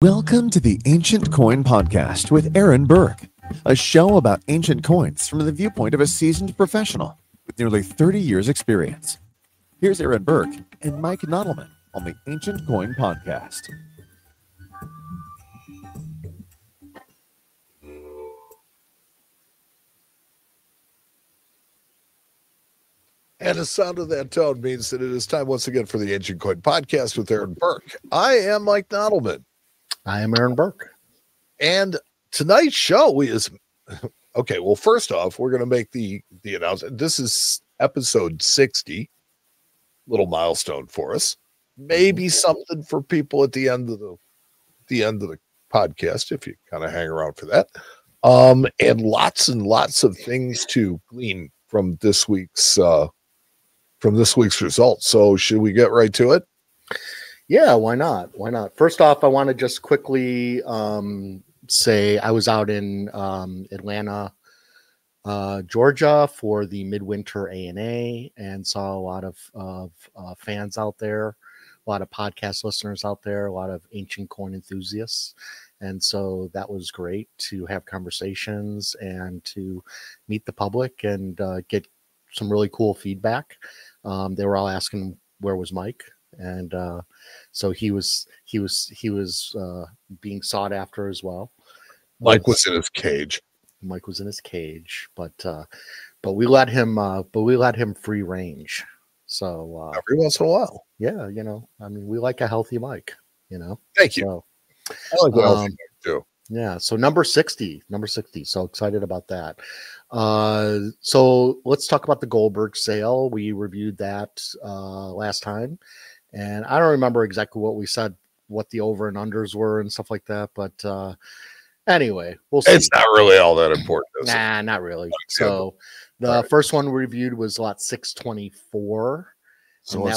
Welcome to the Ancient Coin Podcast with Aaron Berk, a show about ancient coins from the viewpoint of a seasoned professional with nearly 30 years' experience. Here's Aaron Berk and Mike Nottleman on the Ancient Coin Podcast. And the sound of that tone means that it is time once again for the Ancient Coin Podcast with Aaron Berk. I am Mike Nottleman. I am Aaron Berk. And tonight's show is, okay, well, first off, we're going to make the announcement. This is episode 60, little milestone for us. Maybe something for people at the end of the podcast, if you kind of hang around for that. And lots of things to glean from this week's results. So should we get right to it? Yeah, why not? Why not? First off, I want to just quickly say I was out in Atlanta, Georgia for the Midwinter ANA and saw a lot of fans out there, a lot of podcast listeners out there, a lot of ancient coin enthusiasts. And so that was great to have conversations and to meet the public and get some really cool feedback. They were all asking, where was Mike? And so he was being sought after as well. Mike was in his cage. Mike was in his cage, but we let him free range. So Every once in a while, yeah, I mean, we like a healthy Mike. Thank you. So, I like a healthy Mike too. Yeah. So number 60. So excited about that. So let's talk about the Goldberg sale. We reviewed that last time. And I don't remember exactly what we said, what the over and unders were and stuff like that. But anyway, we'll see. It's not really all that important. Nah, not really. So the first one we reviewed was lot 624. So and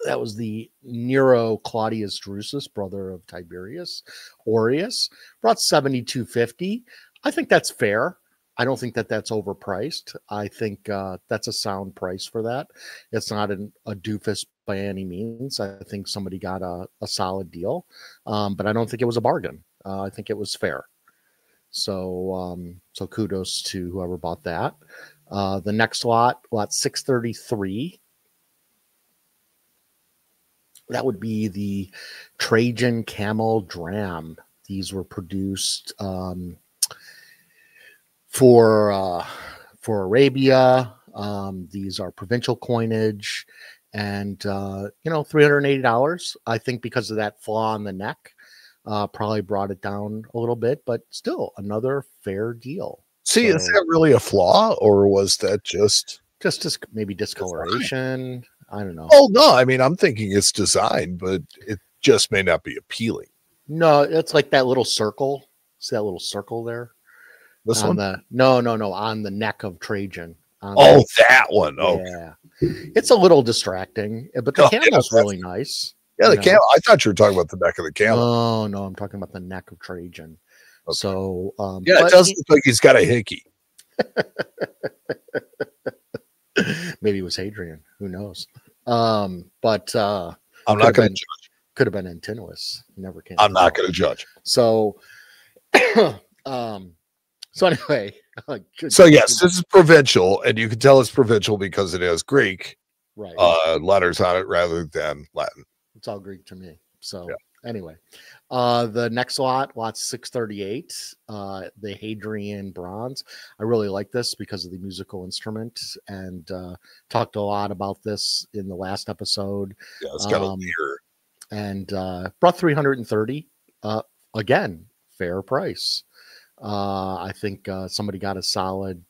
that was the Nero Claudius Drusus, brother of Tiberius Aureus, brought 7,250. I think that's fair. I don't think that that's overpriced. I think that's a sound price for that. It's not a doofus by any means. I think somebody got a solid deal, but I don't think it was a bargain. I think it was fair. So kudos to whoever bought that. The next lot 633. That would be the Trajan Camel Dram. These were produced for Arabia. These are provincial coinage, and $380. I think because of that flaw in the neck, probably brought it down a little bit, but still another fair deal. See, is that really a flaw, or was that just maybe discoloration? I don't know. Oh no, I mean I'm thinking it's design, but it just may not be appealing. No, it's like that little circle. See that little circle there? This on one? No, on the neck of Trajan. That one. Oh, yeah. It's a little distracting, but the camel's really nice. Yeah, the camel. I thought you were talking about the neck of the camel. No, I'm talking about the neck of Trajan. Okay. So, it does look like he's got a hickey. Maybe it was Hadrian. Who knows? But I'm not going to judge. Could have been Antinous. Never can. I'm not going to judge. So, so anyway. So yes, this is provincial, and you can tell it's provincial because it has Greek letters on it rather than Latin. It's all Greek to me. So anyway, the next lot 638, the Hadrian bronze. I really like this because of the musical instrument, and talked a lot about this in the last episode. Yeah, it's got a mirror. And brought 330. Again, fair price. I think somebody got a solid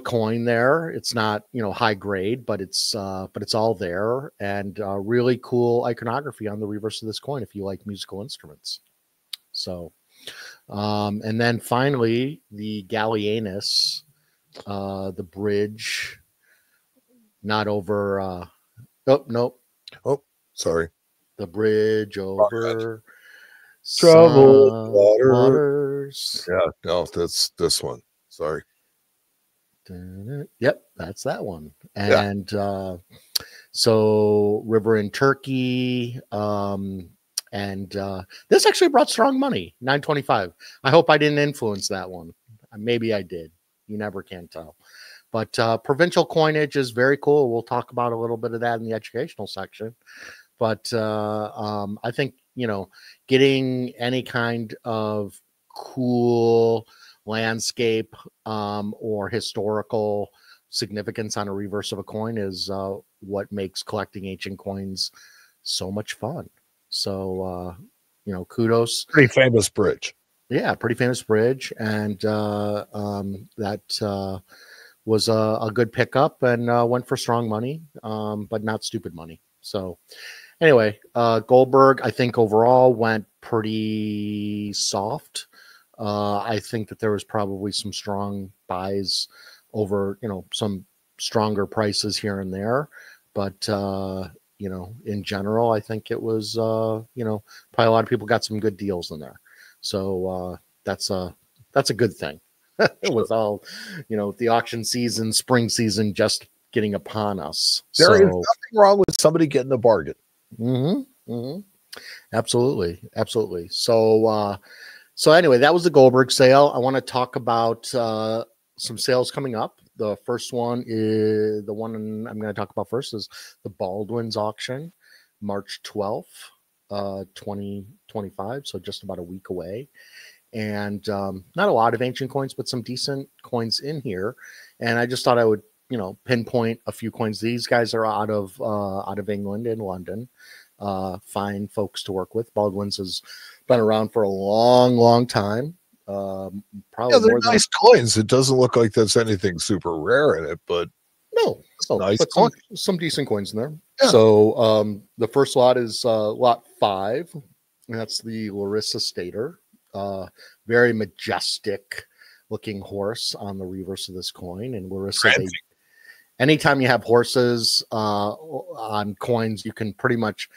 coin there. It's not high grade, but it's all there, and really cool iconography on the reverse of this coin if you like musical instruments. So and then finally the Gallienus, the bridge, not over Sorry, the bridge over troubled waters. Yeah, no, that's this one. Sorry. Yep, that's that one. And So river in Turkey, and this actually brought strong money, 925. I hope I didn't influence that one. Maybe I did. You never can tell. But provincial coinage is very cool. We'll talk about a little bit of that in the educational section. But I think, getting any kind of cool landscape or historical significance on a reverse of a coin is what makes collecting ancient coins so much fun. So, kudos. Pretty famous bridge. Yeah, pretty famous bridge. And that was a good pickup and went for strong money, but not stupid money. So anyway, Goldberg, I think overall went pretty soft. I think that there was probably some strong buys over, some stronger prices here and there. But, in general, I think it was, probably a lot of people got some good deals in there. So that's a good thing. With all, the auction season, spring season just getting upon us. There is nothing wrong with somebody getting a bargain. Absolutely. So anyway, that was the Goldberg sale. I want to talk about some sales coming up. The first one is the one I'm going to talk about first is the Baldwin's auction, March 12th, 2025. So just about a week away. And not a lot of ancient coins, but some decent coins in here. And I just thought I would, pinpoint a few coins. These guys are out of England and London. Fine folks to work with. Baldwin's has been around for a long time. Probably they're nice coins. It doesn't look like there's anything super rare in it, but nice but some decent coins in there. Yeah. So the first lot is lot 5, and that's the Lissa Stater. Very majestic looking horse on the reverse of this coin. And Lissa, anytime you have horses on coins, you can pretty much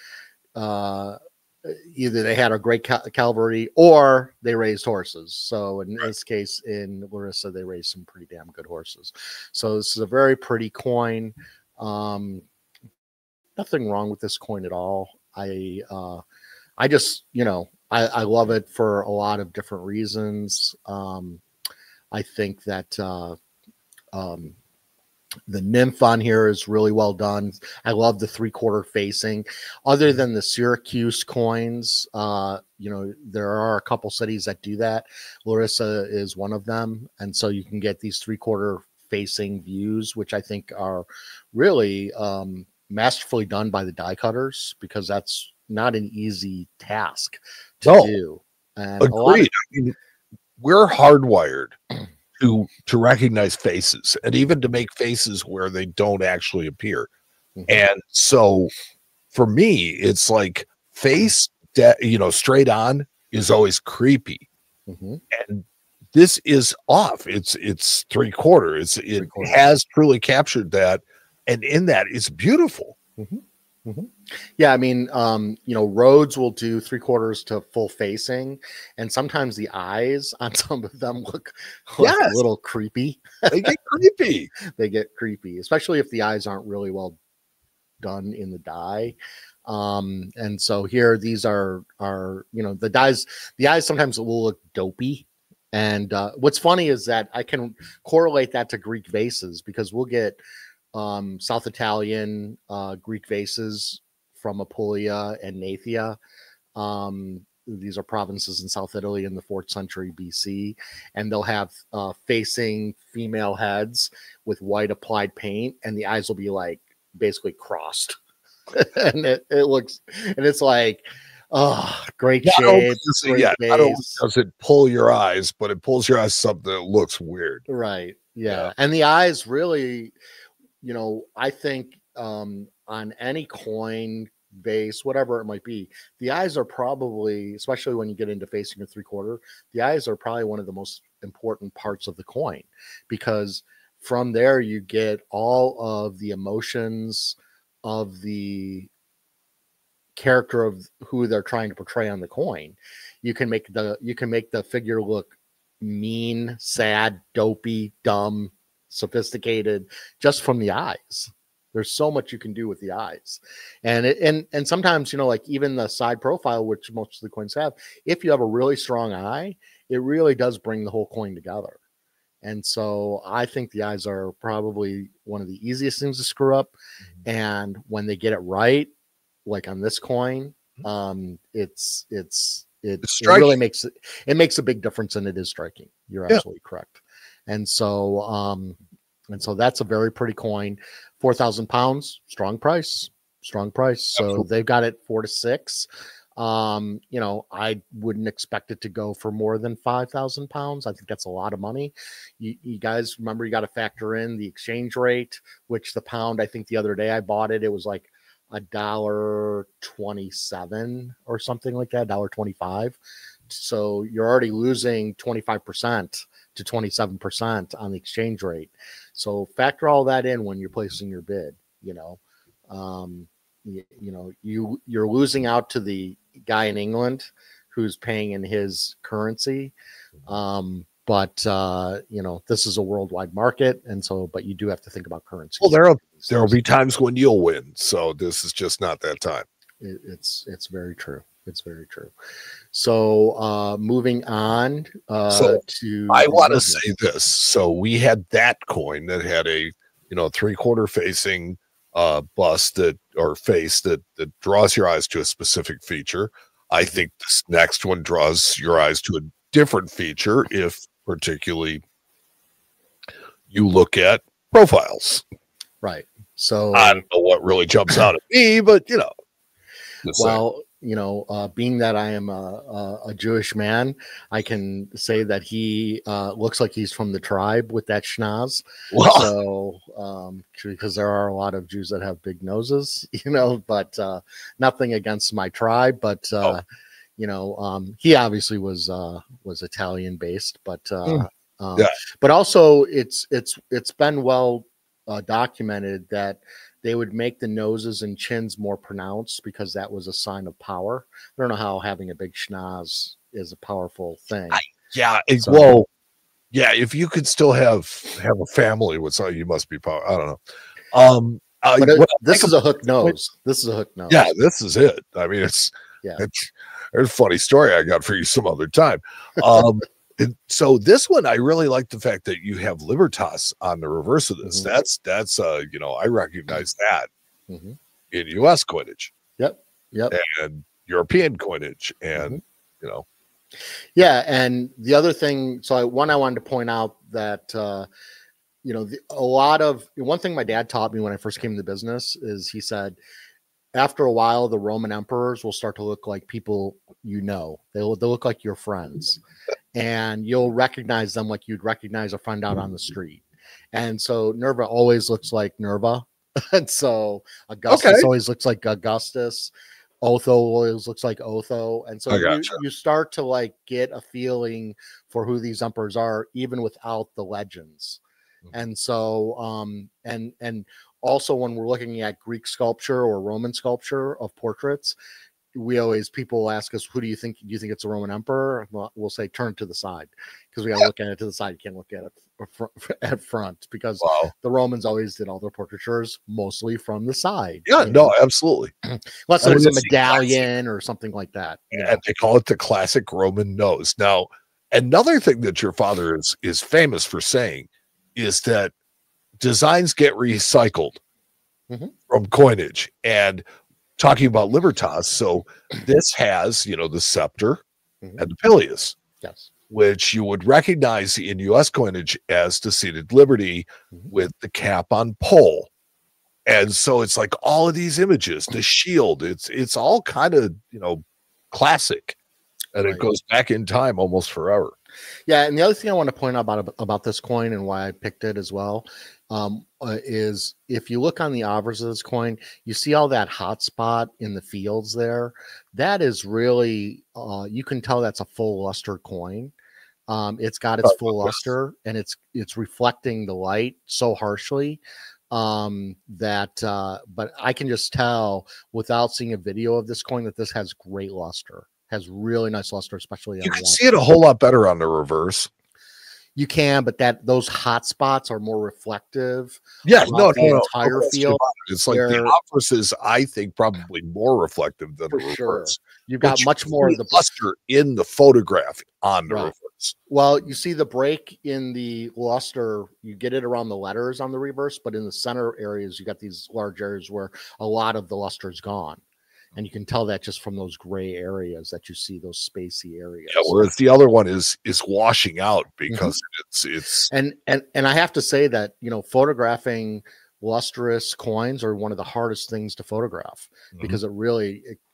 either they had a great cavalry or they raised horses. So in this case, in Lissa, they raised some pretty damn good horses. So this is a very pretty coin. Nothing wrong with this coin at all. I just, I love it for a lot of different reasons. I think that the nymph on here is really well done. I love the 3/4 facing. Other than the Syracuse coins, there are a couple cities that do that. Lissa is one of them. And so you can get these 3/4 facing views, which I think are really masterfully done by the die cutters, because that's not an easy task to do. And agreed. We're hardwired to recognize faces, and even to make faces where they don't actually appear. And so for me, it's like face straight on is always creepy. And this is off. It's 3/4. It has truly captured that, and in that it's beautiful. Yeah, I mean, Rhodes will do 3/4 to full facing, and sometimes the eyes on some of them look a little creepy. They get creepy. They get creepy, especially if the eyes aren't really well done in the die. And so here, these are the eyes sometimes will look dopey. And what's funny is that I can correlate that to Greek vases, because we'll get South Italian Greek vases from Apulia and Nathia. These are provinces in South Italy in the 4th century BC, and they'll have facing female heads with white applied paint, and the eyes will be like basically crossed. And it looks, and it's like, oh, great shape. Not only does it pull your eyes, but it pulls your eyes something that looks weird. Right. Yeah. And the eyes really, I think on any coin base, whatever it might be, the eyes are probably, especially when you get into facing a 3/4, the eyes are probably one of the most important parts of the coin, because from there you get all of the emotions of the character of who they're trying to portray on the coin. You can make the figure look mean, sad, dopey, dumb, sophisticated just from the eyes. There's so much you can do with the eyes. And and sometimes, you know, like even the side profile, which most of the coins have, if you have a really strong eye, it really does bring the whole coin together. And so I think the eyes are probably one of the easiest things to screw up. And when they get it right, like on this coin, it really makes a big difference, and it is striking. You're absolutely correct. And so that's a very pretty coin. 4,000 pounds, strong price. So absolutely. They've got it 4 to 6. You know, I wouldn't expect it to go for more than 5,000 pounds. I think that's a lot of money. You guys remember, you got to factor in the exchange rate, which the pound, I think the other day I bought it, it was like $1.27 or something like that, $1.25. So you're already losing 25% to 27% on the exchange rate. So factor all that in when you're placing your bid. You know, you're losing out to the guy in England who's paying in his currency. But you know, this is a worldwide market, and so, but you do have to think about currency. Well, there'll be times when you'll win, so this is just not that time. It's very true. It's very true. So moving on to, I want to say this. So we had that coin that had a 3/4 facing bust or face that draws your eyes to a specific feature. I think this next one draws your eyes to a different feature, if particularly you look at profiles. Right. So I don't know what really jumps out at me, but you know. Well, you know, being that I am a Jewish man, I can say that he looks like he's from the tribe with that schnoz. Wow. So, because there are a lot of Jews that have big noses, you know, but nothing against my tribe, but you know, he obviously was Italian based, but but also it's been well documented that they would make the noses and chins more pronounced because that was a sign of power. I don't know how having a big schnoz is a powerful thing. If you could still have a family with something, you must be power. I don't know. This is a hook nose. This is a hook nose. Yeah, this is it. I mean, it's there's a funny story I got for you some other time. And so this one, I really like the fact that you have Libertas on the reverse of this. That's you know, I recognize that in U.S. coinage. Yep. And European coinage, and you know. Yeah, and the other thing, I wanted to point out that you know, one thing my dad taught me when I first came to the business is he said, after a while, the Roman emperors will start to look like people you know. They'll look like your friends, and you'll recognize them like you'd recognize a friend out on the street. And so Nerva always looks like Nerva, and so Augustus always looks like Augustus. Otho always looks like Otho, and so you start to like get a feeling for who these emperors are, even without the legends. And so and also when we're looking at Greek sculpture or Roman sculpture of portraits, people ask us, who do you think it's a Roman emperor? We'll say turn to the side, because we got to look at it to the side. You can't look at it at front, because the Romans always did all their portraitures mostly from the side. Yeah, no, absolutely. Unless it was a medallion or something like that. And they call it the classic Roman nose. Now, another thing that your father is famous for saying is that designs get recycled from coinage. And talking about Libertas, so this has, you know, the scepter and the pileus, which you would recognize in U.S. coinage as the seated liberty with the cap on pole. And so it's like all of these images, the shield, it's all kind of, you know, classic, and it goes back in time almost forever. Yeah, and the other thing I want to point out about this coin and why I picked it as well is if you look on the obverse of this coin, you see all that hot spot in the fields there. That is really, you can tell that's a full luster coin. It's got its full luster, and it's reflecting the light so harshly that but I can just tell without seeing a video of this coin that this has great luster. Has really nice luster, especially you can see it a whole lot better on the reverse. You can, but those hot spots are more reflective. Yeah, no, the no, entire no field. It's like the obverse is, I think, probably more reflective than the reverse. Sure. You've got much more of the luster in the photograph on the reverse. Well, you see the break in the luster, you get it around the letters on the reverse, but in the center areas, you got these large areas where a lot of the luster is gone. And you can tell that just from those gray areas that you see, those spacey areas. Yeah, whereas the other one is washing out because it's and I have to say that, you know, photographing lustrous coins are one of the hardest things to photograph because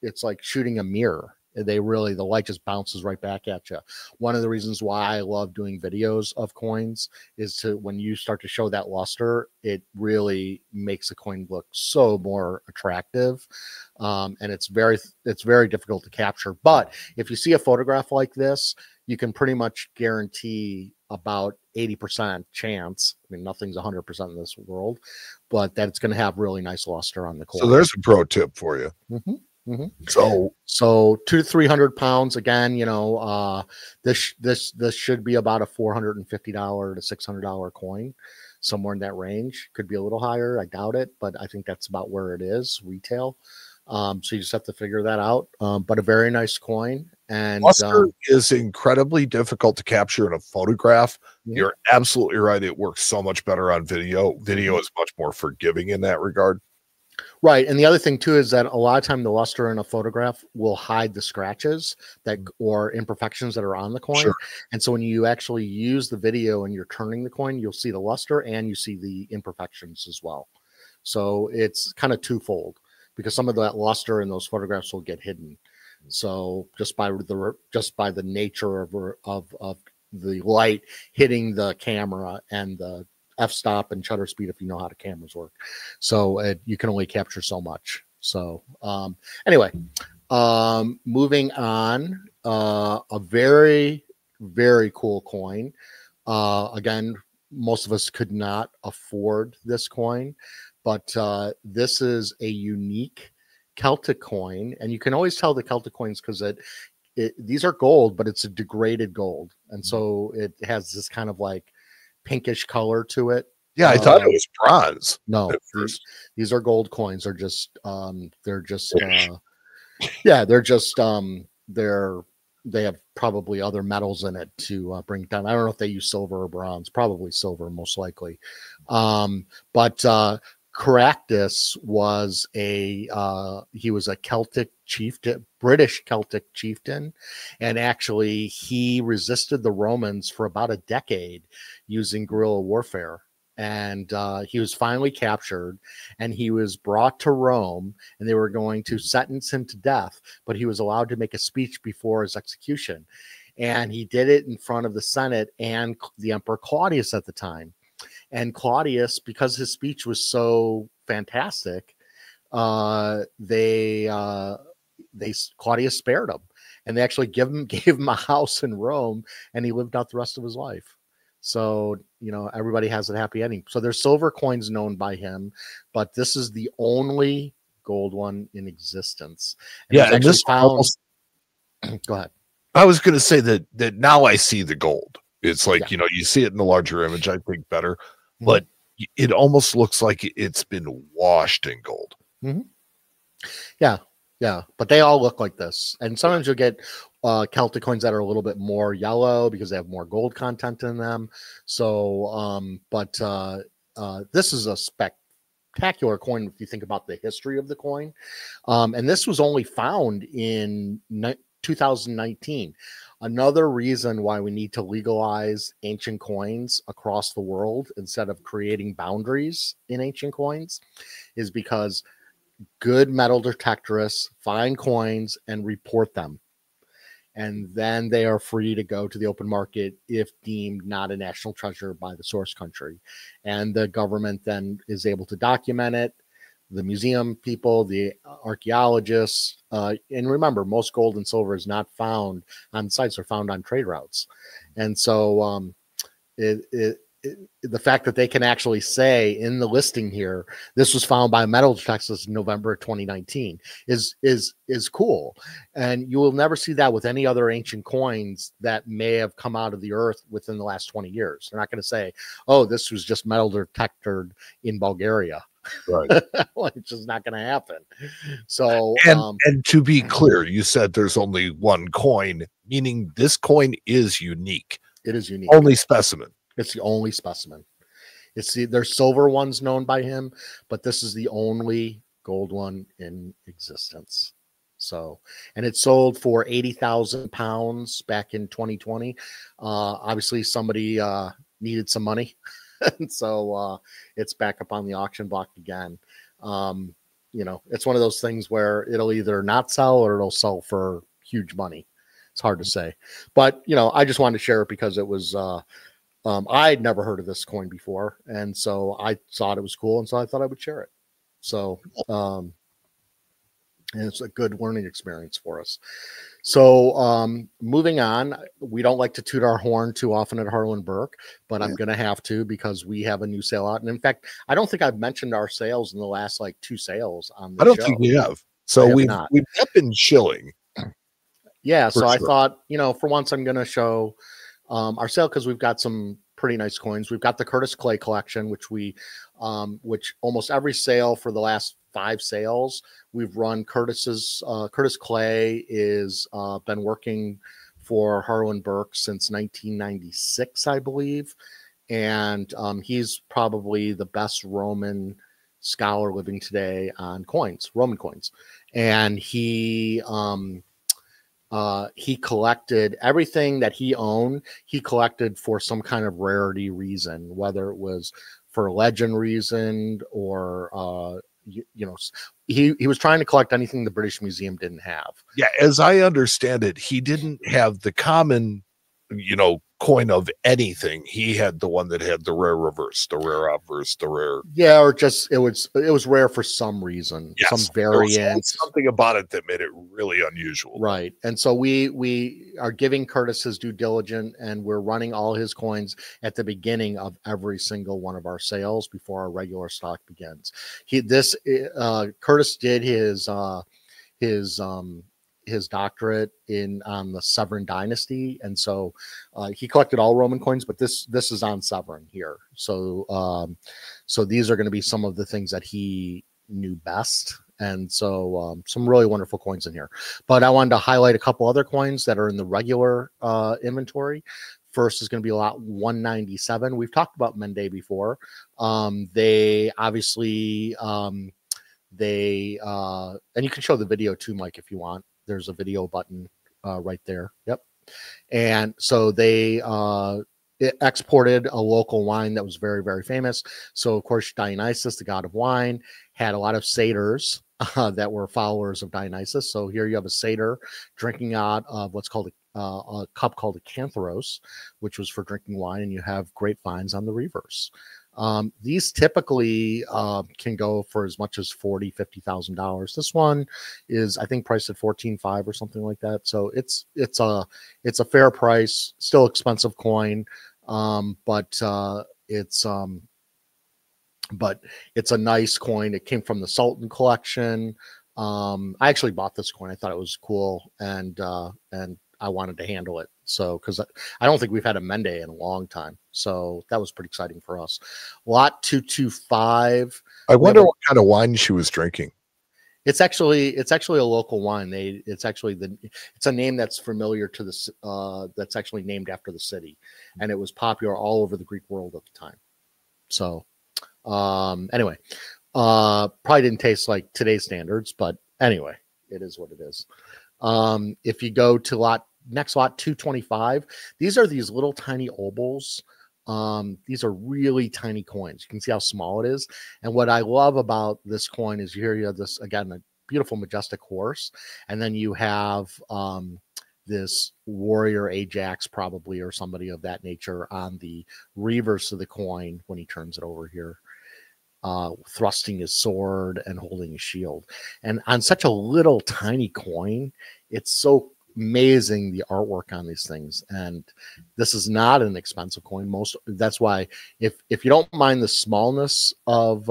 it's like shooting a mirror. The light just bounces right back at you. One of the reasons why I love doing videos of coins is when you start to show that luster, it really makes the coin look so more attractive. And it's very difficult to capture. But if you see a photograph like this, you can pretty much guarantee about 80% chance. I mean, nothing's 100% in this world, but that it's going to have really nice luster on the coin. So there's a pro tip for you. So 200 to 300 pounds again. You know, this should be about a $450 to $600 coin, somewhere in that range. Could be a little higher. I doubt it, but I think that's about where it is retail. So you just have to figure that out. But a very nice coin. And luster is incredibly difficult to capture in a photograph. You're absolutely right. It works so much better on video. Video is much more forgiving in that regard. Right. And the other thing too is that a lot of time the luster in a photograph will hide the scratches or imperfections that are on the coin. Sure. And so when you actually use the video and you're turning the coin, you'll see the luster and you see the imperfections as well. So it's kind of twofold because some of that luster in those photographs will get hidden. So just by the nature of the light hitting the camera and the f-stop and shutter speed, if you know how the cameras work, so you can only capture so much. So anyway, moving on, a very, very cool coin. Again, most of us could not afford this coin, but this is a unique Celtic coin, and you can always tell the Celtic coins because these are gold, but it's a degraded gold, and so it has this kind of like pinkish color to it. Yeah, I thought it was bronze. No, these are gold coins. They have probably other metals in it to bring it down. I don't know if they use silver or bronze. Probably silver, most likely. But Caractacus was a Celtic chieftain, British Celtic chieftain, and actually he resisted the Romans for about a decade using guerrilla warfare. And he was finally captured, and he was brought to Rome, and they were going to sentence him to death, but he was allowed to make a speech before his execution, and he did it in front of the Senate and the Emperor Claudius at the time. And Claudius, because his speech was so fantastic, Claudius spared him, and they actually gave him a house in Rome, and he lived out the rest of his life. So, you know, everybody has a happy ending. So there's silver coins known by him, but this is the only gold one in existence. And and this found. Go ahead. I was going to say that now I see the gold. It's like, you know, you see it in the larger image, I think better, but it almost looks like it's been washed in gold. Yeah, but they all look like this. And sometimes you'll get Celtic coins that are a little bit more yellow because they have more gold content in them. So, this is a spectacular coin if you think about the history of the coin. And this was only found in 2019. Another reason why we need to legalize ancient coins across the world instead of creating boundaries in ancient coins is because good metal detectorists find coins and report them. And then they are free to go to the open market if deemed not a national treasure by the source country. And the government then is able to document it. The museum people, the archaeologists, and remember, most gold and silver is not found on sites, are found on trade routes. And so the fact that they can actually say in the listing here, this was found by a metal detector in November 2019 is cool. And you will never see that with any other ancient coins that may have come out of the earth within the last 20 years. They're not going to say, oh, this was just metal detected in Bulgaria. Right. It's just not going to happen. So, and to be clear, you said there's only one coin, meaning this coin is unique. It is unique. Only specimen. It's the only specimen. There's silver ones known by him, but this is the only gold one in existence. So, and it sold for 80,000 pounds back in 2020. Obviously, somebody needed some money, and so it's back up on the auction block again. It's one of those things where it'll either not sell or it'll sell for huge money. It's hard to say, but I just wanted to share it because it was. I'd never heard of this coin before, and so I thought it was cool, and so I thought I would share it. So, and it's a good learning experience for us. So, moving on, we don't like to toot our horn too often at Harlan Berk, but I'm going to have to because we have a new sale out. And in fact, I don't think I've mentioned our sales in the last like 2 sales on the show. I don't think we have. So we've been chilling. Yeah. So I thought, for once I'm going to show our sale because we've got some pretty nice coins. We've got the Curtis Clay collection, which almost every sale for the last 5 sales we've run. Curtis Clay is been working for Harlan Berk since 1996, I believe, and he's probably the best Roman scholar living today on Roman coins, and he collected everything that he owned. He collected for some kind of rarity reason, whether it was for legend reason or, he was trying to collect anything the British Museum didn't have. Yeah. As I understand it, he didn't have the common, coin of anything. He had the one that had the rare reverse, the rare obverse, the rare. Yeah, or just it was rare for some reason, yes, some variant, something about it that made it really unusual. Right. And so we are giving Curtis his due diligence, and we're running all his coins at the beginning of every single one of our sales before our regular stock begins. Curtis did his doctorate on the Severan dynasty, and so he collected all Roman coins, but this is on Severan here. So so these are going to be some of the things that he knew best, and so some really wonderful coins in here. But I wanted to highlight a couple other coins that are in the regular inventory. First is going to be lot 197. We've talked about Mendes before. They obviously and you can show the video too, Mike, if you want. There's a video button right there. Yep. And so they exported a local wine that was very, very famous. So, of course, Dionysus, the god of wine, had a lot of satyrs that were followers of Dionysus. So here you have a satyr drinking out of what's called a cup called a cantharos, which was for drinking wine, and you have grapevines on the reverse. These typically can go for as much as $40,000-$50,000. This one is, I think, priced at $14,500 or something like that. So it's a fair price, still expensive coin, but it's a nice coin. It came from the Sultan collection. I actually bought this coin. I thought it was cool, and I wanted to handle it. So, because I don't think we've had a Mendes in a long time. So that was pretty exciting for us. Lot 225. I wonder what kind of wine she was drinking. It's actually a local wine. It's a name that's familiar to the that's actually named after the city, and it was popular all over the Greek world at the time. So anyway, probably didn't taste like today's standards, but anyway, it is what it is. If you go to next lot 225, these are these little tiny obols. These are really tiny coins. You can see how small it is. And what I love about this coin is you have this, again, a beautiful, majestic horse. And then you have this warrior Ajax, probably, or somebody of that nature, on the reverse of the coin when he turns it over here, thrusting his sword and holding his shield. And on such a little tiny coin, it's so amazing, the artwork on these things. And this is not an expensive coin. That's why if you don't mind the smallness of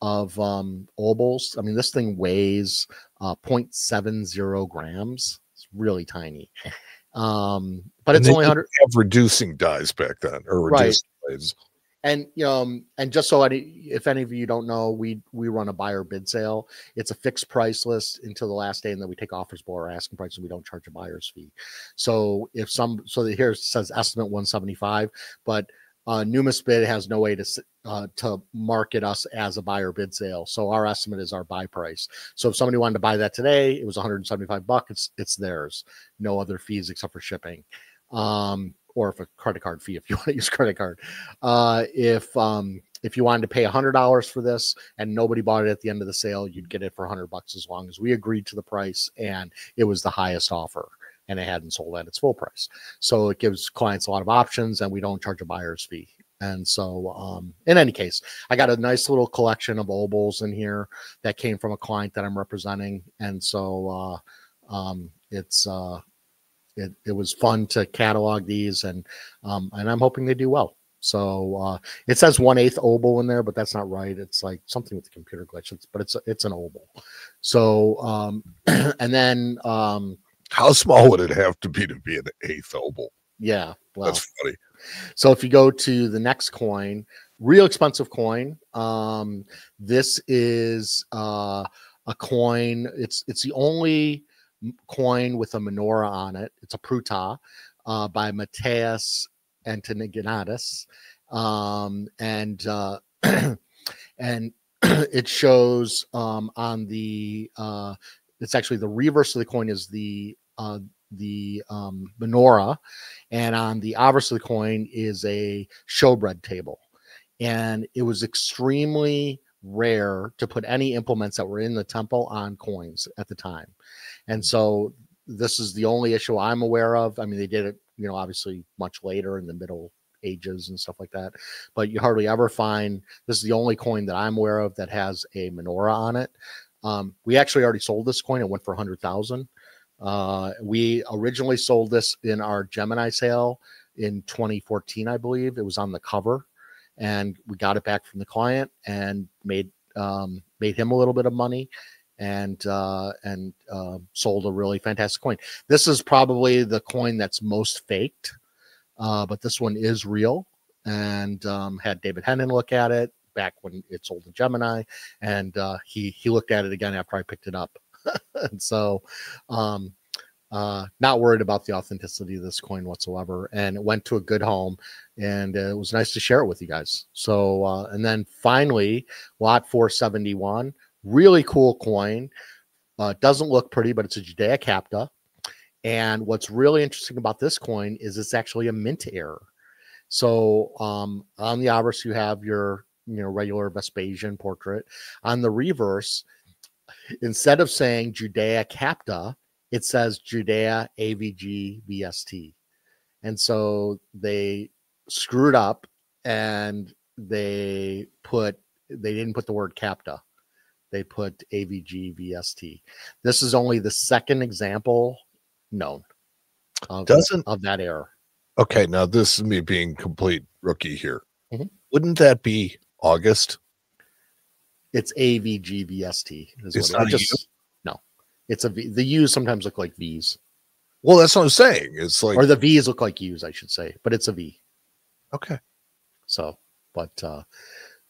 obols, I mean, this thing weighs 0.70 grams. It's really tiny. But it's only 100. Have reducing dies back then, or reduced blades. And and just so if any of you don't know, we run a buyer bid sale. It's a fixed price list until the last day, and then we take offers below our asking price, and we don't charge a buyer's fee. So here it says estimate 175, but Numis Bid has no way to market us as a buyer bid sale. So our estimate is our buy price. So if somebody wanted to buy that today, it was $175. It's theirs. No other fees except for shipping. Or if a credit card fee, if you want to use credit card. If you wanted to pay $100 for this and nobody bought it at the end of the sale, you'd get it for $100 as long as we agreed to the price and it was the highest offer and it hadn't sold at its full price. So it gives clients a lot of options, and we don't charge a buyer's fee. And so in any case, I got a nice little collection of obols in here that came from a client that I'm representing. And so it was fun to catalog these, and I'm hoping they do well. So it says 1/8 obol in there, but that's not right. It's like something with the computer glitch. But it's an obol. So and then how small would it have to be an 1/8 obol? Yeah, well, that's funny. So if you go to the next coin, real expensive coin. This is a coin. It's the only coin with a menorah on it. It's a pruta by Matthias Antigonitis, and it shows on the it's actually the reverse of the coin is the menorah, and on the obverse of the coin is a showbread table. And it was extremely rare to put any implements that were in the temple on coins at the time. And so this is the only issue I'm aware of. I mean, they did it, obviously much later in the Middle Ages and stuff like that, but you hardly ever find, this is the only coin that I'm aware of that has a menorah on it. We actually already sold this coin. It went for 100,000. We originally sold this in our Gemini sale in 2014, I believe. It was on the cover, and we got it back from the client and made him a little bit of money, and sold a really fantastic coin. This is probably the coin that's most faked, but this one is real, and had David Hennon look at it back when it sold to Gemini, and he looked at it again after I picked it up. And so not worried about the authenticity of this coin whatsoever, and it went to a good home, and it was nice to share it with you guys. So and then finally, lot 471, really cool coin. Doesn't look pretty, but it's a Judea Capta. And what's really interesting about this coin is it's actually a mint error. So on the obverse, you have your regular Vespasian portrait. On the reverse, instead of saying Judea Capta, it says Judea AVG VST. And so they screwed up, and they didn't put the word Capta. They put AVG VST. This is only the second example known of that error. Okay, now this is me being complete rookie here. Mm-hmm. Wouldn't that be August? It's AVG VST. It's not no. It's a V. The U's sometimes look like V's. Well, that's what I'm saying. It's like, or the V's look like U's, I should say, but it's a V. Okay. So, but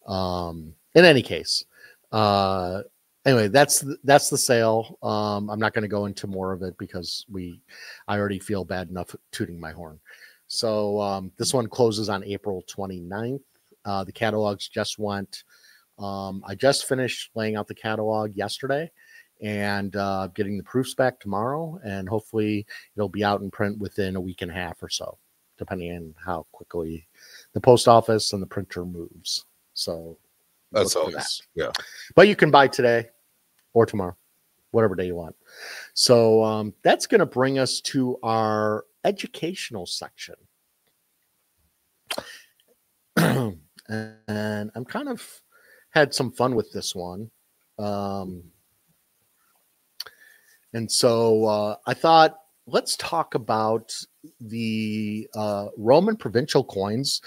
in any case, anyway, that's the sale. I'm not going to go into more of it because I already feel bad enough tooting my horn. So this one closes on April 29th. The catalogs just went. I just finished laying out the catalog yesterday, and getting the proofs back tomorrow, and hopefully it'll be out in print within a week and a half or so, depending on how quickly the post office and the printer moves. So that's always, yeah. But you can buy today or tomorrow, whatever day you want. So that's going to bring us to our educational section. And I'm kind of had some fun with this one. And so I thought let's talk about the Roman provincial coins.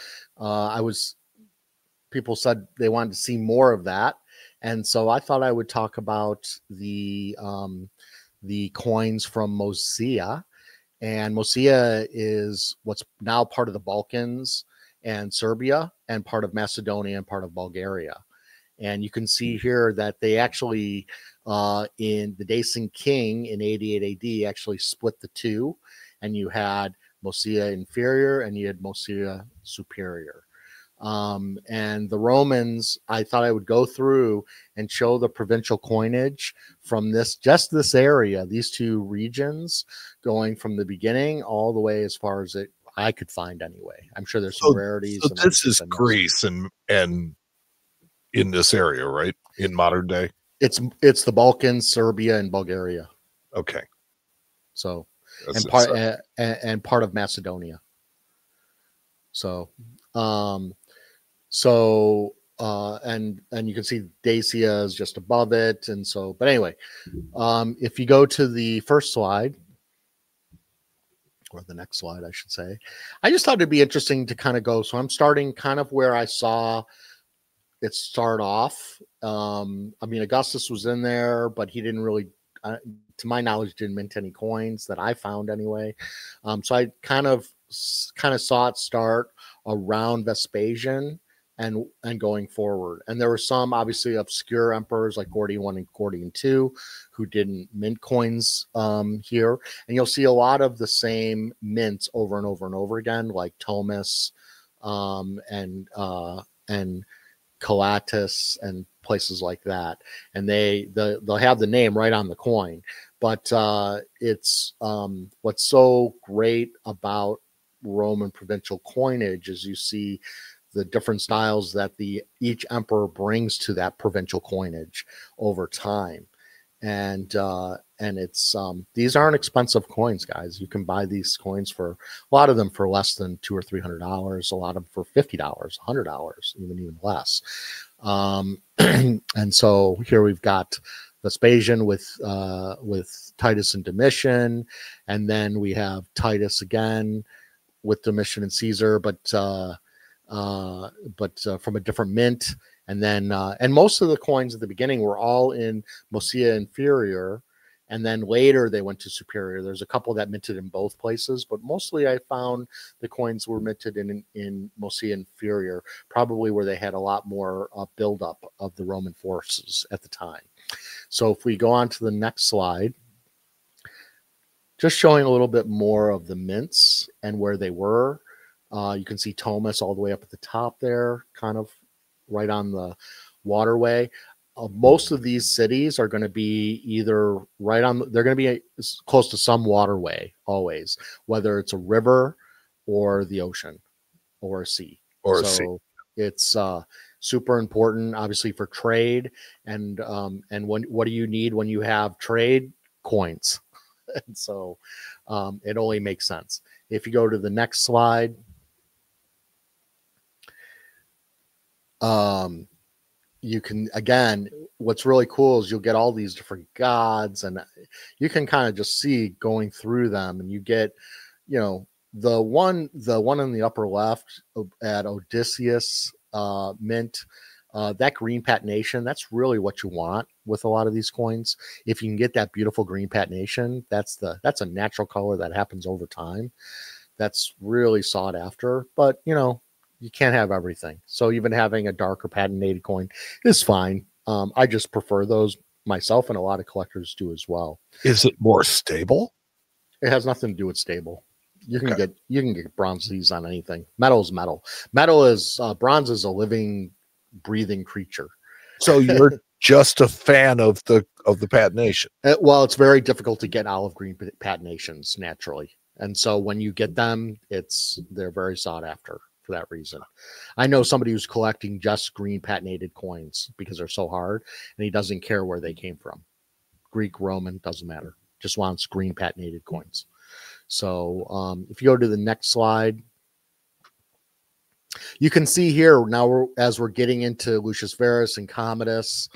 People said they wanted to see more of that, and so I thought I would talk about the coins from Moesia. And Moesia is what's now part of the Balkans and Serbia, and part of Macedonia and part of Bulgaria. And you can see here that they actually, in the Dacian king in 88 AD, actually split the two. And you had Moesia Inferior and you had Moesia Superior. And the Romans, I thought I would go through and show the provincial coinage from just this area, these two regions, going from the beginning all the way as far as I could find anyway. I'm sure there's some rarities. So this is Greece and in this area, right? In modern day? It's the Balkans, Serbia, and Bulgaria. Okay. So and part of Macedonia. So and you can see Dacia is just above it. And so, but anyway, if you go to the first slide, or the next slide, I should say, I just thought it'd be interesting to kind of go. So I'm starting kind of where I saw it start off. I mean, Augustus was in there, but he didn't really, to my knowledge, didn't mint any coins that I found anyway. So I kind of saw it start around Vespasian and going forward. And there were some obviously obscure emperors like Gordian I and Gordian II who didn't mint coins here. And you'll see a lot of the same mints over and over and over again, like Thomas and Calatus and places like that. And they'll have the name right on the coin. But it's what's so great about Roman provincial coinage is you see the different styles that each emperor brings to that provincial coinage over time. And it's these aren't expensive coins, guys. You can buy these coins for a lot of them for less than $200 or $300, a lot of them for $50, $100, even less. And so here we've got Vespasian with Titus and Domitian, and then we have Titus again with Domitian and Caesar, but from a different mint. And then and most of the coins at the beginning were all in Moesia Inferior, and then later they went to Superior. There's a couple that minted in both places, but mostly I found the coins were minted in Moesia Inferior, probably where they had a lot more buildup of the Roman forces at the time. So if we go on to the next slide, just showing a little bit more of the mints and where they were. You can see Thomas all the way up at the top there, kind of right on the waterway. Most of these cities are going to be either they're going to be close to some waterway always, whether it's a river or the ocean or a sea. It's super important, obviously, for trade. And what do you need when you have trade? Coins. And so it only makes sense. If you go to the next slide, you can, again, what's really cool is you'll get all these different gods, and you can kind of just see going through them, and you get, the one in the upper left at Odysseus mint, that green patination, that's really what you want with a lot of these coins. If you can get that beautiful green patination, that's a natural color that happens over time. That's really sought after, but you can't have everything. So even having a darker patinated coin is fine. I just prefer those myself, and a lot of collectors do as well. Is it more stable? It has nothing to do with stable. You can get bronzes on anything. Metal is metal. Metal is bronze is a living, breathing creature. So you're just a fan of the patination. Well, it's very difficult to get olive green patinations naturally, and so when you get them, they're very sought after for that reason. I know somebody who's collecting just green patinated coins because they're so hard, and he doesn't care where they came from. Greek, Roman, doesn't matter. Just wants green patinated coins. So if you go to the next slide, you can see here now as we're getting into Lucius Verus and Commodus,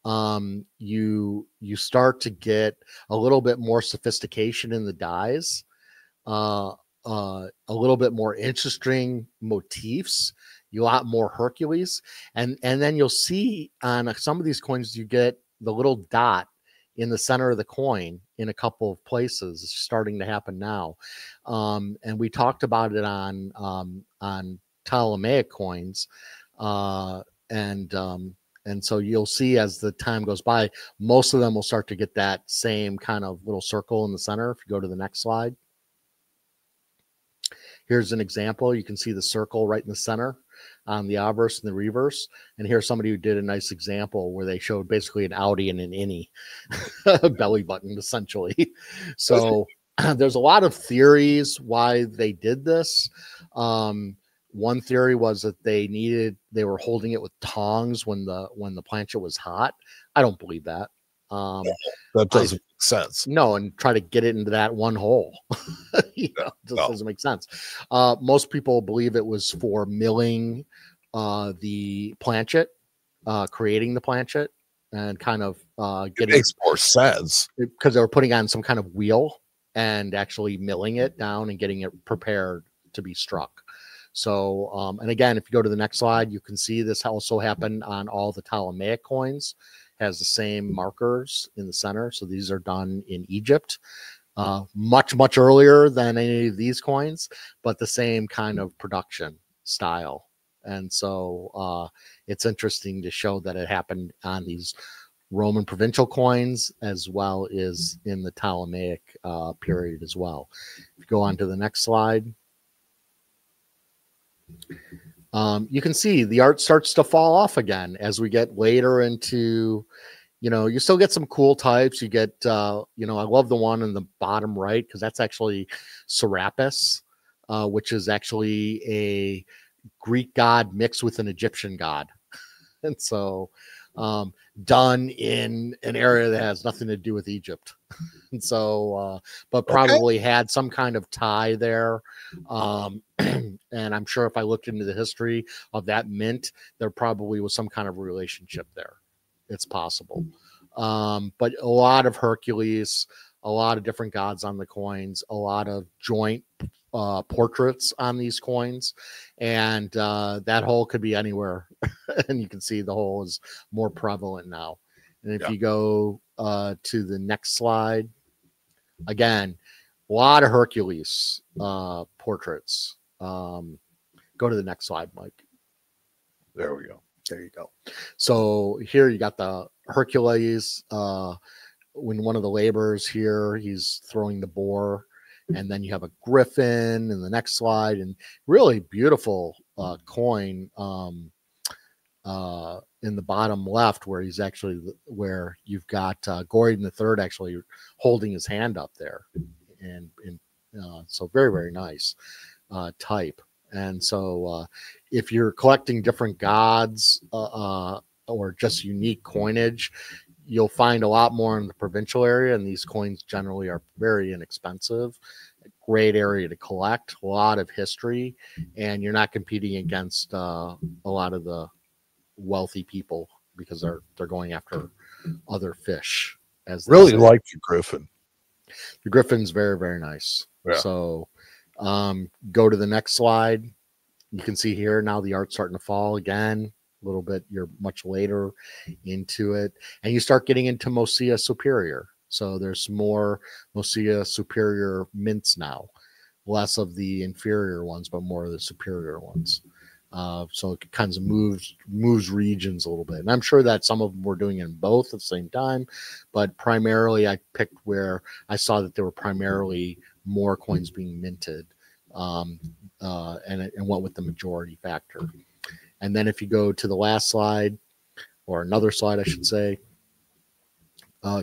you start to get a little bit more sophistication in the dyes, a little bit more interesting motifs, a lot more Hercules, and then you'll see on some of these coins you get the little dot in the center of the coin in a couple of places. It's starting to happen now, and we talked about it on Ptolemaic coins, and so you'll see as the time goes by, most of them will start to get that same kind of little circle in the center. If you go to the next slide, here's an example. You can see the circle right in the center on the obverse and the reverse. And here's somebody who did a nice example where they showed basically an outie and an innie belly button, essentially. So there's a lot of theories why they did this. One theory was that they were holding it with tongs when the planchet was hot. I don't believe that. That doesn't make sense. No, and try to get it into that one hole. Doesn't make sense. Most people believe it was for milling the planchet, creating the planchet, and kind of getting. It makes more sense because they were putting on some kind of wheel and actually milling it down and getting it prepared to be struck. So, and again, if you go to the next slide, you can see this also happened on all the Ptolemaic coins. Has the same markers in the center. So these are done in Egypt, much earlier than any of these coins, but the same kind of production style. And so it's interesting to show that it happened on these Roman provincial coins as well as in the Ptolemaic period as well. If you go on to the next slide, you can see the art starts to fall off again as we get later into, you still get some cool types. You get, I love the one in the bottom right because that's actually Sarapis, which is actually a Greek god mixed with an Egyptian god. And so done in an area that has nothing to do with Egypt. And so, but probably had some kind of tie there. And I'm sure if I looked into the history of that mint, there probably was some kind of relationship there. It's possible. But a lot of Hercules, a lot of different gods on the coins, a lot of joint portraits on these coins. And that hole could be anywhere. And you can see the hole is more prevalent now. And if you go to the next slide, again, a lot of Hercules portraits. Go to the next slide, Mike. There we go. There you go. So here you got the Hercules. When one of the laborers here, he's throwing the boar. And then you have a griffin in the next slide, and really beautiful coin in the bottom left, where he's actually where you've got Gordian III actually holding his hand up there, and so very, very nice type. And so if you're collecting different gods or just unique coinage, you'll find a lot more in the provincial area, and these coins generally are very inexpensive. Great area to collect, a lot of history, and you're not competing against a lot of the wealthy people because they're going after other fish. As really like the griffin. The griffin's very, very nice. Yeah. So go to the next slide. You can see here now the art's starting to fall again. A little bit, you're much later into it, and you start getting into Moesia Superior. So there's more Moesia Superior mints now, less of the inferior ones, but more of the superior ones. So it kind of moves regions a little bit, and I'm sure that some of them were doing it in both at the same time, but primarily I picked where I saw that there were primarily more coins being minted, and went with the majority factor. And then if you go to the last slide, or another slide, I should say,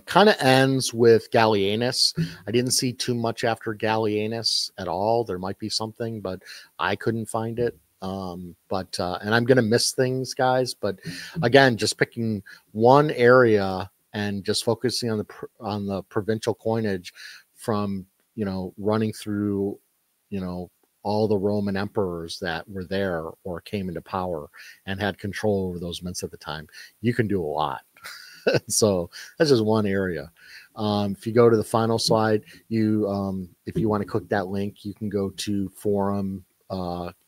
kind of ends with Gallienus. I didn't see too much after Gallienus at all. There might be something, but I couldn't find it. And I'm going to miss things, guys. But again, just picking one area and just focusing on the provincial coinage from, running through, all the Roman emperors that were there or came into power and had control over those mints at the time. You can do a lot. So that's just one area. If you go to the final slide, you if you want to click that link, you can go to Forum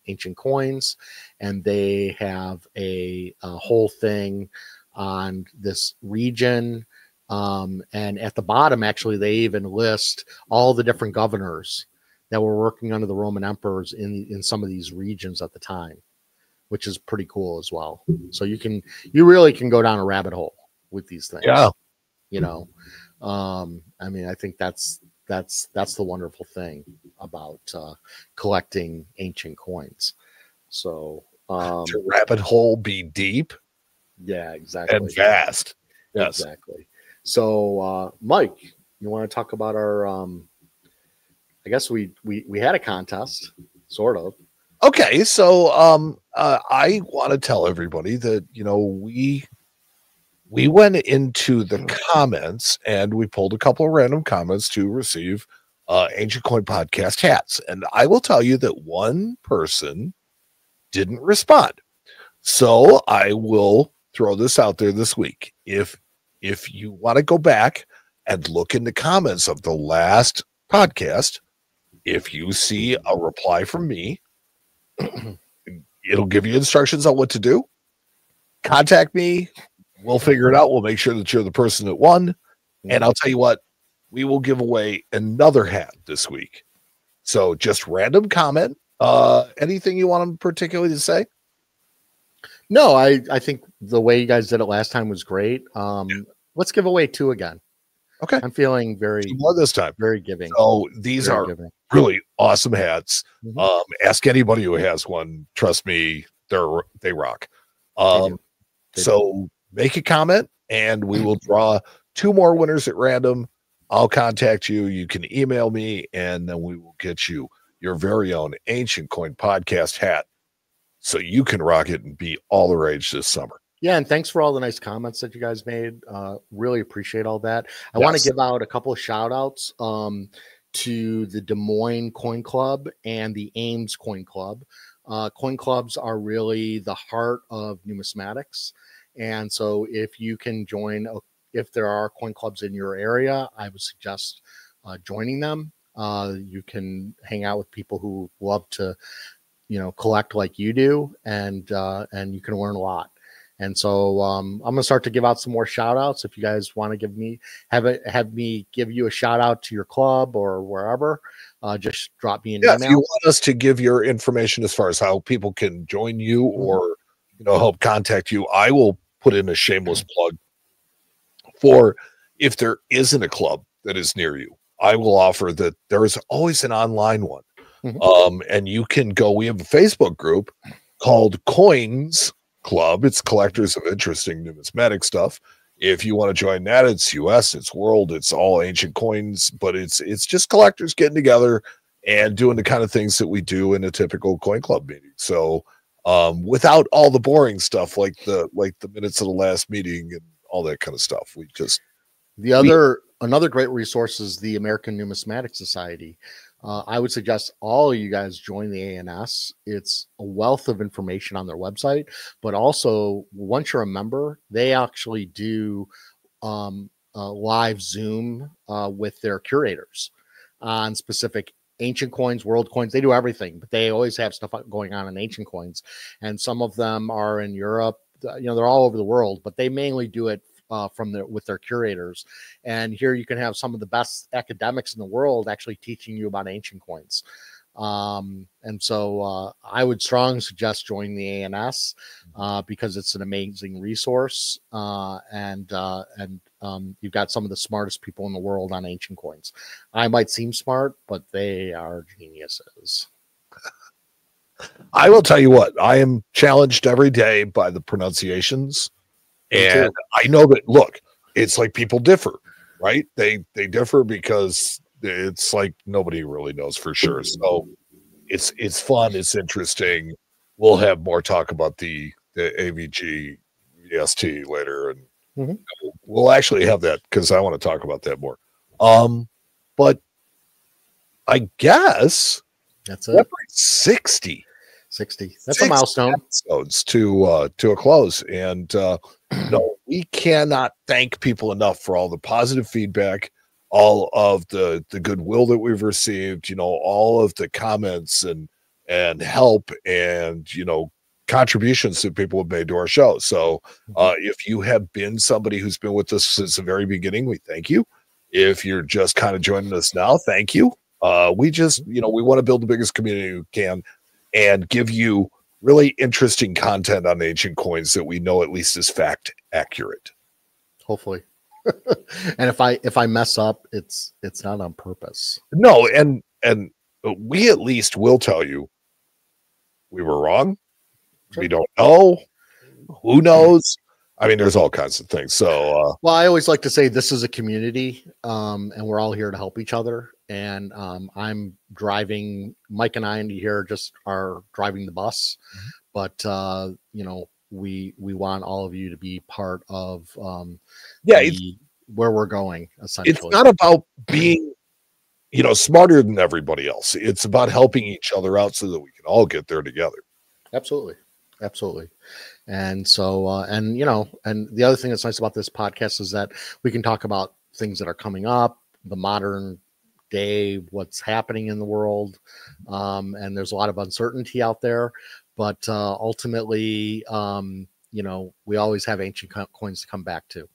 Ancient Coins, and they have a whole thing on this region. And at the bottom, actually, they even list all the different governors that were working under the Roman emperors in some of these regions at the time, which is pretty cool as well. So you really can go down a rabbit hole with these things. Yeah. You know, I mean, I think that's the wonderful thing about collecting ancient coins. So to rabbit hole be deep. Yeah, exactly. And vast. Yes. Exactly. So Mike, you want to talk about our I guess we had a contest, sort of. Okay, so I want to tell everybody that, you know, we went into the comments and we pulled a couple of random comments to receive Ancient Coin Podcast hats. And I will tell you that one person didn't respond. So I will throw this out there this week. If you want to go back and look in the comments of the last podcast, if you see a reply from me, it'll give you instructions on what to do. Contact me. We'll figure it out. We'll make sure that you're the person that won. And I'll tell you what, we will give away another hat this week. So just random comment. Anything you want them particularly to say? No, I think the way you guys did it last time was great. Let's give away 2 again. Okay. I'm feeling very 2 more this time. Very giving. So these very are giving. Really awesome hats. Ask anybody who has one. Trust me, they rock. So make a comment and we will draw 2 more winners at random. I'll contact you. You can email me and then we will get you your very own Ancient Coin Podcast hat so you can rock it and be all the rage this summer. Yeah, and thanks for all the nice comments that you guys made. Really appreciate all that. I want to give out a couple of shout outs to the Des Moines Coin Club and the Ames Coin Club. Coin clubs are really the heart of numismatics. And so if you can join, if there are coin clubs in your area, I would suggest joining them. You can hang out with people who love to, you know, collect like you do, and you can learn a lot. And so I'm going to start to give out some more shout outs. If you guys want to give me, have me give you a shout out to your club or wherever, just drop me an email. If you want us to give your information as far as how people can join you or, you know, help contact you, I will put in a shameless plug for if there isn't a club that is near you. I will offer that there is always an online one. And you can go, we have a Facebook group called Coins Club. It's collectors of interesting numismatic stuff. If you want to join that, it's US, it's world, it's all ancient coins, but it's just collectors getting together and doing the kind of things that we do in a typical coin club meeting. So without all the boring stuff like the minutes of the last meeting and all that kind of stuff. We just another great resource is the American Numismatic Society. I would suggest all of you guys join the ANS. It's a wealth of information on their website, but also once you're a member, they actually do live Zoom with their curators on specific ancient coins, world coins. They do everything, but they always have stuff going on in ancient coins. And some of them are in Europe. You know, they're all over the world, but they mainly do it with their curators. And here you can have some of the best academics in the world actually teaching you about ancient coins. And so I would strongly suggest joining the ANS because it's an amazing resource. And you've got some of the smartest people in the world on ancient coins. I might seem smart, but they are geniuses. I will tell you what, I am challenged every day by the pronunciations. And I know that, look, it's like people differ, right? They differ because it's like nobody really knows for sure. So it's fun. It's interesting. We'll have more talk about the AVG EST later. And we'll actually have that because I want to talk about that more. But I guess that's it. 60. 60. That's a milestone. Episodes to a close. And no, we cannot thank people enough for all the positive feedback, all of the goodwill that we've received, you know, all of the comments and help and, you know, contributions that people have made to our show. So if you have been somebody who's been with us since the very beginning, we thank you. If you're just kind of joining us now, thank you. We just, you know, we want to build the biggest community we can and give you really interesting content on ancient coins that we know at least is fact accurate. Hopefully. And if I mess up, it's not on purpose. No, and we at least will tell you we were wrong. We don't know. Who knows? I mean, there's all kinds of things. So, well, I always like to say this is a community, and we're all here to help each other. And I'm driving. Mike and I in here just are driving the bus, but you know, we want all of you to be part of where we're going. Essentially, it's not about being, you know, smarter than everybody else. It's about helping each other out so that we can all get there together. Absolutely. And so, and you know, and the other thing that's nice about this podcast is that we can talk about things that are coming up, the modern day, what's happening in the world. And there's a lot of uncertainty out there, but ultimately, you know, we always have ancient coins to come back to.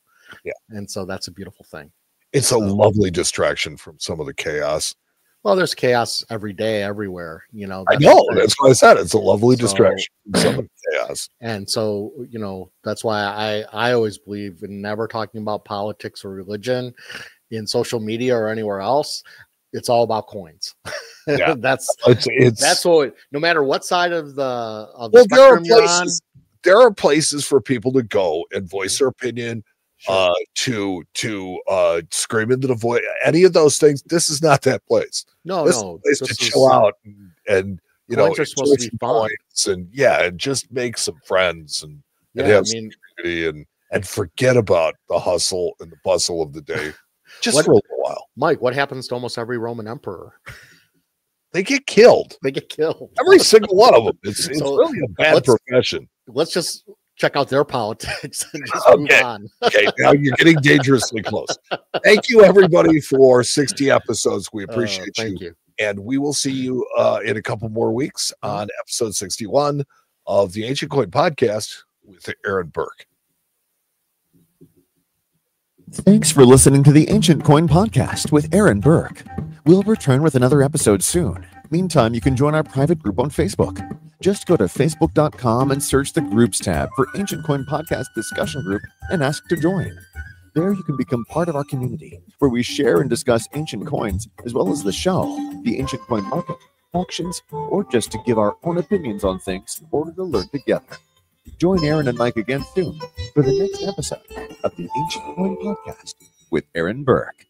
Yeah. And so that's a beautiful thing. It's a lovely distraction from some of the chaos. Well, there's chaos every day, everywhere, you know. I know. That's what I said. It's a lovely distraction from some of the chaos. And so, you know, that's why I always believe in never talking about politics or religion in social media or anywhere else. It's all about coins. Yeah. that's it's what, no matter what side of the spectrum you're on. There are places for people to go and voice their opinion. Sure. To scream into the void, any of those things. This is not that place. This is a place to chill out and you know, are supposed to be fun. And just make some friends and have some community and forget about the hustle and the bustle of the day just for a little while. Mike, what happens to almost every Roman emperor? They get killed. Every single one of them. It's really a bad profession. Let's just check out their politics and just move on. Okay, now you're getting dangerously close. Thank you, everybody, for 60 episodes. We appreciate thank you. And we will see you in a couple more weeks on episode 61 of the Ancient Coin Podcast with Aaron Berk. Thanks for listening to the Ancient Coin Podcast with Aaron Berk. We'll return with another episode soon. Meantime, you can join our private group on Facebook. Just go to facebook.com and search the Groups tab for Ancient Coin Podcast Discussion Group and ask to join. There you can become part of our community, where we share and discuss ancient coins, as well as the show, the Ancient Coin Market, auctions, or just to give our own opinions on things in order to learn together. Join Aaron and Mike again soon for the next episode of the Ancient Coin Podcast with Aaron Berk.